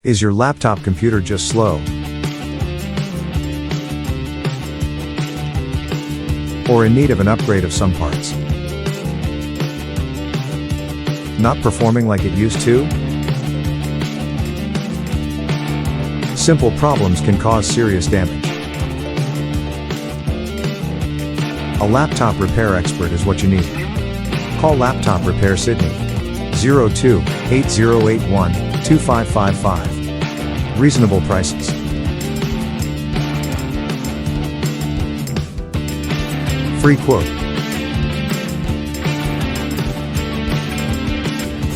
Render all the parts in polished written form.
Is your laptop computer just slow? Or in need of an upgrade of some parts? Not performing like it used to? Simple problems can cause serious damage. A laptop repair expert is what you need. Call Laptop Repair Sydney 02-8081-2555. Reasonable prices. Free quote.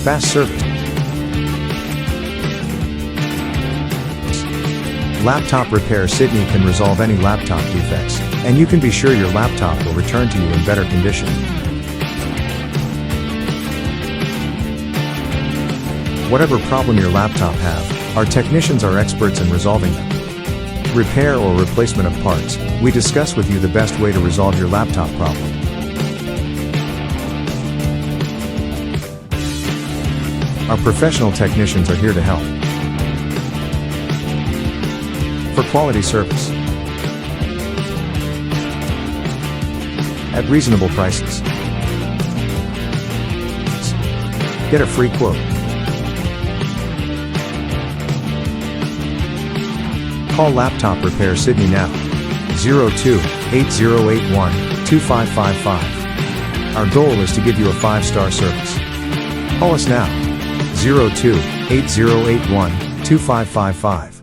Fast service. Laptop Repair Sydney can resolve any laptop defects, and you can be sure your laptop will return to you in better condition. Whatever problem your laptop have, our technicians are experts in resolving them. Repair or replacement of parts, we discuss with you the best way to resolve your laptop problem. Our professional technicians are here to help. For quality service. At reasonable prices. Get a free quote. Call Laptop Repair Sydney now. 02-8081-2555. Our goal is to give you a 5-star service. Call us now. 02-8081-2555.